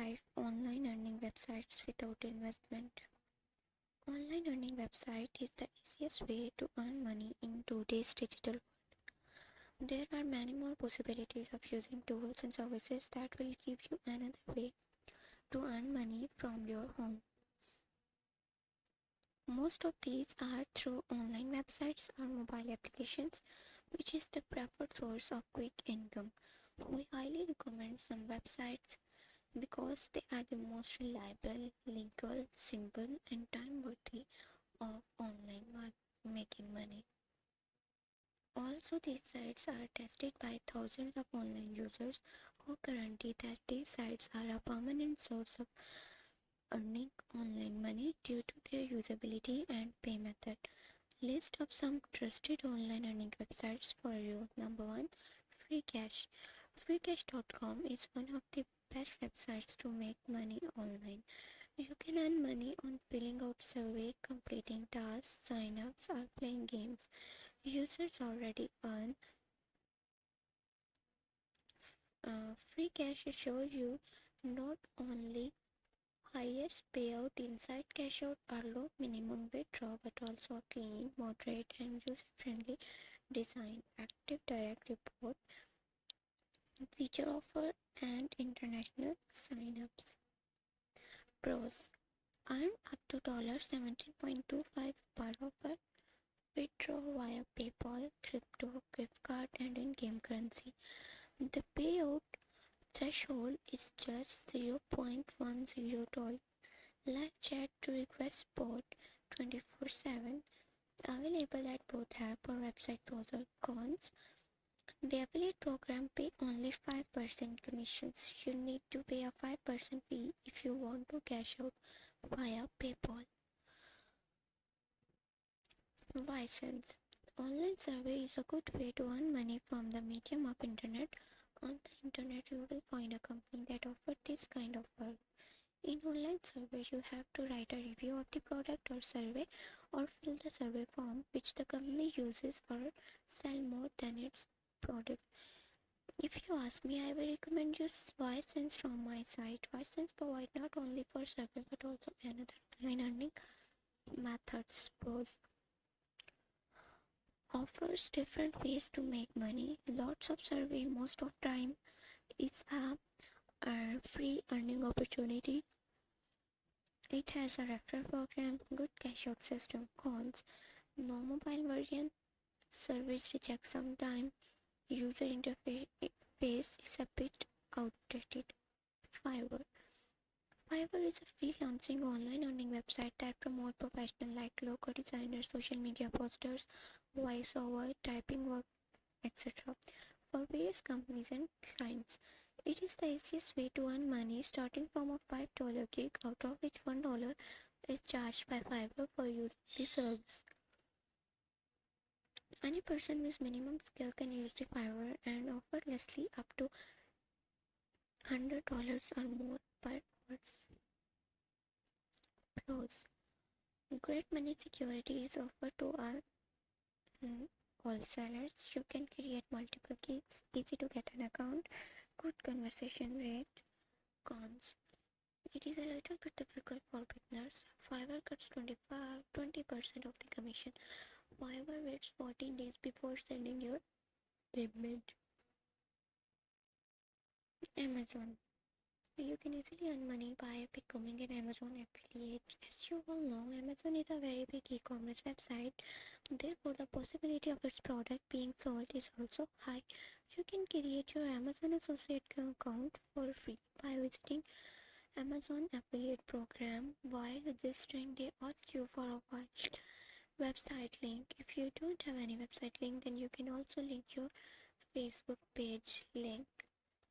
5 online earning websites without investment. Online earning website is the easiest way to earn money in today's digital world. There are many more possibilities of using tools and services that will give you another way to earn money from your home. Most of these are through online websites or mobile applications, which is the preferred source of quick income. We highly recommend some websites because they are the most reliable, legal, simple, and time worthy of online making money. Also, these sites are tested by thousands of online users who guarantee that these sites are a permanent source of earning online money due to their usability and pay method. List of some trusted online earning websites for you. Number 1, Free Cash. Freecash.com is one of the best websites to make money online. You can earn money on filling out survey, completing tasks, sign-ups, or playing games. Users already earn. Free Cash assures you not only highest payout inside cash out or low minimum withdrawal, but also a clean, moderate, and user-friendly design, active direct report, feature offer, and international sign-ups. Pros: earn up to $17.25 per offer. Withdraw via PayPal, crypto, gift card, and in-game currency. The payout threshold is just $0.10. Live chat to request support 24/7. Available at both app or website browser. Cons: the affiliate program pay only 5% commissions. You need to pay a 5% fee if you want to cash out via PayPal. License: online survey is a good way to earn money from the medium of internet. On the internet, you will find a company that offers this kind of work. In online survey, you have to write a review of the product or survey or fill the survey form which the company uses or sell more than its product. If you ask me, I will recommend you Ysense from my site. Ysense provide not only for survey but also another online earning methods. Pros: offers different ways to make money. Lots of survey most of time is a free earning opportunity. It has a referral program, good cash out system. Cons: no mobile version, service rejects sometime, user interface is a bit outdated. Fiverr. Fiverr is a freelancing online earning website that promotes professionals like logo designers, social media posters, voiceover, typing work, etc. for various companies and clients. It is the easiest way to earn money, starting from a $5 gig, out of which $1 is charged by Fiverr for using the service. Any person with minimum skill can use the Fiverr and effortlessly up to $100 or more per hours. Pros: great money security is offered to all sellers. You can create multiple gigs, easy to get an account, good conversation rate. Cons: it is a little bit difficult for beginners. Fiverr cuts 20% of the commission. Fiverr waits 14 days before sending your payment. Amazon. You can easily earn money by becoming an Amazon affiliate. As you all know, Amazon is a very big e-commerce website. Therefore, the possibility of its product being sold is also high. You can create your Amazon associate account for free by visiting Amazon affiliate program. While registering, they ask you for a website link. If you don't have any website link, then you can also link your Facebook page link.